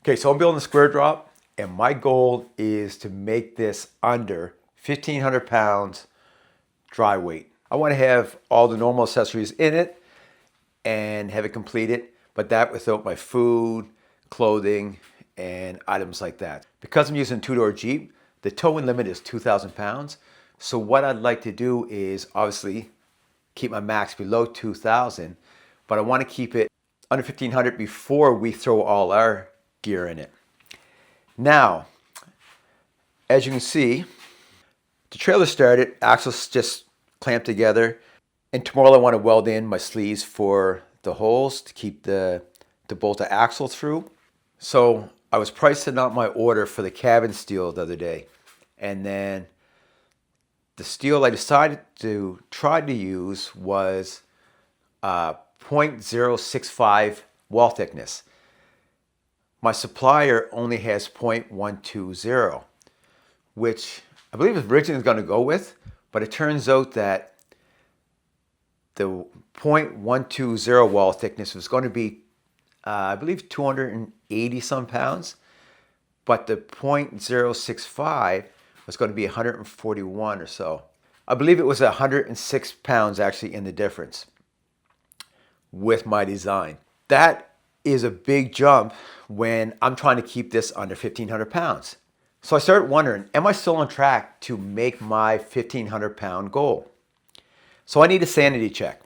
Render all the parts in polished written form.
Okay, so I'm building a square drop, and my goal is to make this under 1,500 pounds dry weight. I want to have all the normal accessories in it and have it completed, but that without my food, clothing, and items like that. Because I'm using a two-door Jeep, the towing limit is 2,000 pounds. So what I'd like to do is obviously keep my max below 2,000, but I want to keep it under 1,500 before we throw all our gear in it. Now, as you can see, the trailer started, axles just clamped together, and tomorrow I want to weld in my sleeves for the holes to keep to bolt the axle through. So I was pricing out my order for the cabin steel the other day, and then the steel I decided to try to use was 0.065 wall thickness. My supplier only has 0.120, which I believe originally was going to go with, but it turns out that the 0.120 wall thickness was going to be, I believe, 280 some pounds, but the 0.065 was going to be 141 or so. I believe it was 106 pounds actually in the difference with my design. That is a big jump when I'm trying to keep this under 1,500 pounds. So I started wondering, am I still on track to make my 1,500 pound goal? So I need a sanity check.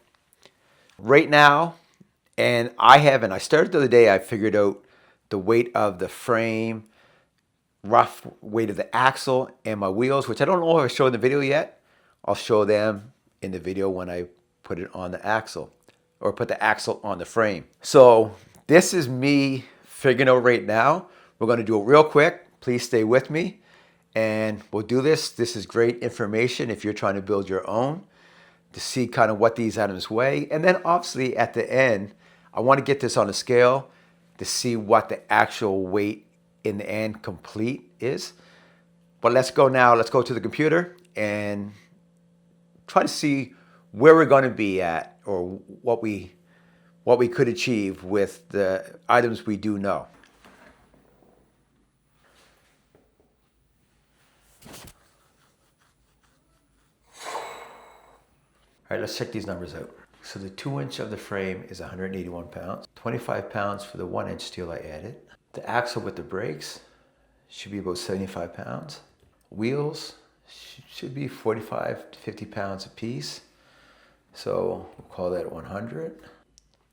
Right now, and I started the other day, I figured out the weight of the frame, rough weight of the axle, and my wheels, which I don't know if I showed in the video yet. I'll show them in the video when I put it on the axle, or put the axle on the frame. So this is me figuring out right now. We're going to do it real quick. Please stay with me, and we'll do this. This is great information if you're trying to build your own, to see kind of what these items weigh. And then obviously at the end, I want to get this on a scale to see what the actual weight in the end complete is. But let's go now. Let's go to the computer and try to see where we're going to be at, or what we could achieve with the items we do know. All right, let's check these numbers out. So the 2-inch of the frame is 181 pounds, 25 pounds for the 1-inch steel I added. The axle with the brakes should be about 75 pounds. Wheels should be 45 to 50 pounds a piece. So we'll call that 100.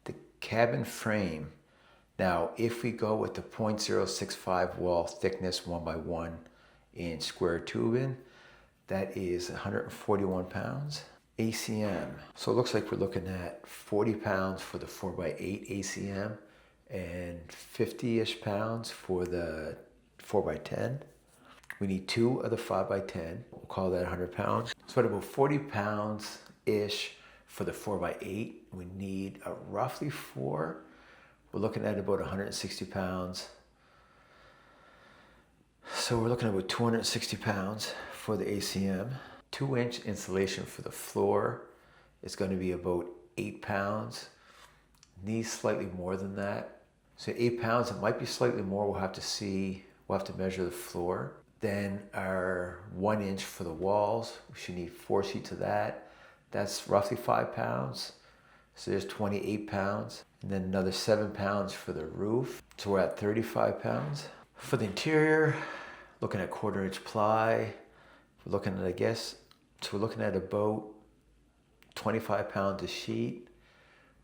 The cabin frame. Now, if we go with the 0.065 wall thickness 1x1 inch square tubing, that is 141 pounds. ACM. So it looks like we're looking at 40 pounds for the 4x8 ACM and 50-ish pounds for the 4x10. We need 2 of the 5x10. We'll call that 100 pounds. So at about 40 pounds-ish for the 4x8, we need a roughly 4. We're looking at about 160 pounds. So we're looking at about 260 pounds for the ACM. 2-inch insulation for the floor is going to be about 8 pounds. Needs slightly more than that. So 8 pounds, it might be slightly more. We'll have to see. We'll have to measure the floor. Then our 1 inch for the walls, we should need 4 sheets of that. That's roughly 5 pounds. So there's 28 pounds. And then another 7 pounds for the roof. So we're at 35 pounds. For the interior, looking at 1/4 inch ply. We're looking at, so we're looking at about 25 pounds a sheet.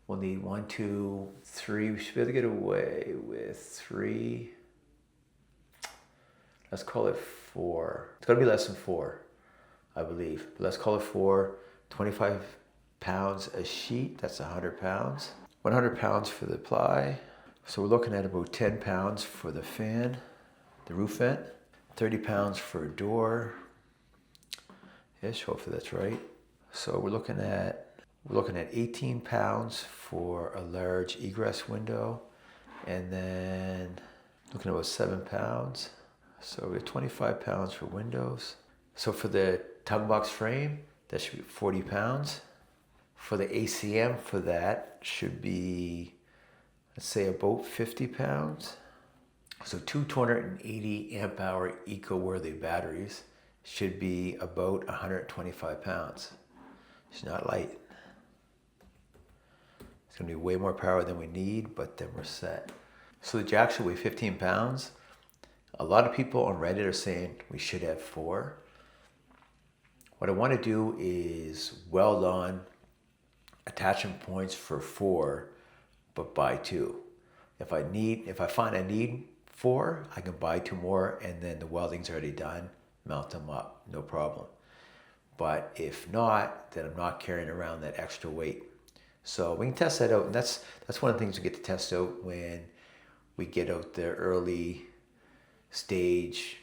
We'll need 1, 2, 3. We should be able to get away with 3. Let's call it 4. It's going to be less than 4, I believe. But let's call it 4. 25 pounds a sheet. That's 100 pounds. 100 pounds for the ply. So we're looking at about 10 pounds for the fan, the roof vent. 30 pounds for a door. Ish, hopefully that's right. So we're looking at 18 pounds for a large egress window, and then looking at about 7 pounds. So we have 25 pounds for windows. So for the tongue box frame, that should be 40 pounds. For the ACM for that should be, let's say, about 50 pounds. So two 280 amp hour eco-worthy batteries should be about 125 pounds. It's not light. It's gonna be way more power than we need, but then we're set. So the jack should weigh 15 pounds. A lot of people on Reddit are saying we should have 4. What I want to do is weld on attachment points for 4, but buy 2. If I find I need 4, I can buy 2 more, and then the welding's already done. Mount them up, no problem. But if not, then I'm not carrying around that extra weight. So we can test that out, and that's one of the things we get to test out when we get out the early stage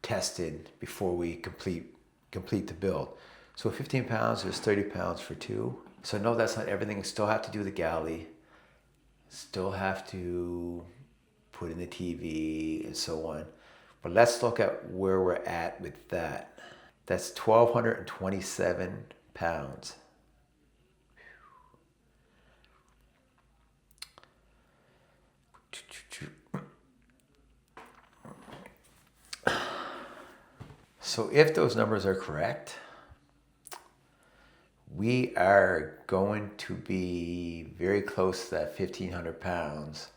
tested before we complete the build. So 15 pounds, there's 30 pounds for 2. So no, that's not everything. Still have to do the galley. Still have to put in the TV and so on. But let's look at where we're at with that. That's 1,227 pounds. So if those numbers are correct, we are going to be very close to that 1,500 pounds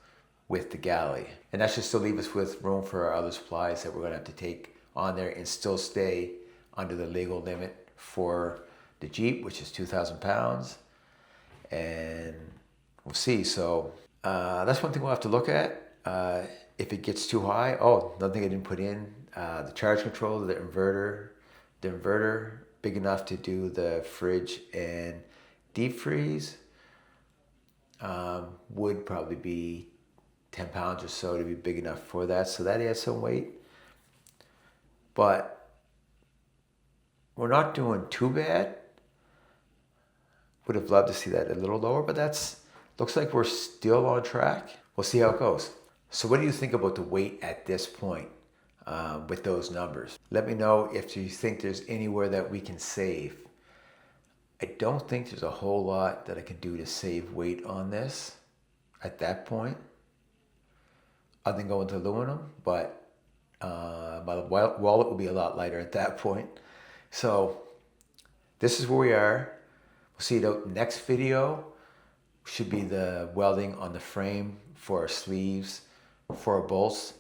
with the galley. And that should still leave us with room for our other supplies that we're going to have to take on there and still stay under the legal limit for the Jeep, which is 2,000 pounds. And we'll see. So that's one thing we'll have to look at. If it gets too high, another thing I didn't put in, the charge controller, the inverter, big enough to do the fridge and deep freeze, would probably be 10 pounds or so to be big enough for that. So that adds some weight. But we're not doing too bad. Would have loved to see that a little lower, but looks like we're still on track. We'll see how it goes. So what do you think about the weight at this point with those numbers? Let me know if you think there's anywhere that we can save. I don't think there's a whole lot that I can do to save weight on this at that point, other than going to aluminum, but my wallet will be a lot lighter at that point. So this is where we are. We'll see the next video should be the welding on the frame for our sleeves, for our bolts.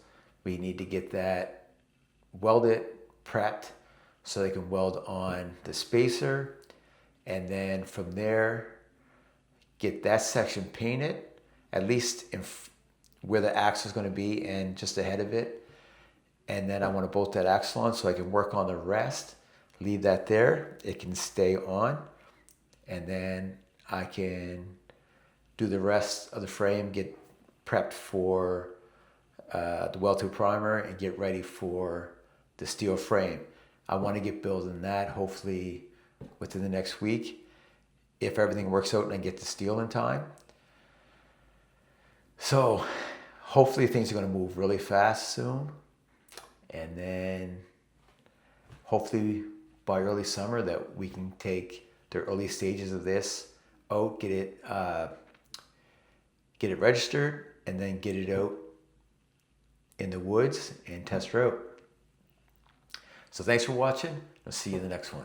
We need to get that welded, prepped, so they can weld on the spacer. And then from there, get that section painted, at least where the axle is going to be and just ahead of it. And then I want to bolt that axle on so I can work on the rest. Leave that there. It can stay on. And then I can do the rest of the frame, get prepped for the weld-through primer, and get ready for the steel frame. I want to get building that hopefully within the next week, if everything works out and I get the steel in time. So hopefully things are going to move really fast soon, and then hopefully by early summer that we can take the early stages of this out, get it registered, and then get it out in the woods and test her out. So thanks for watching. I'll see you in the next one.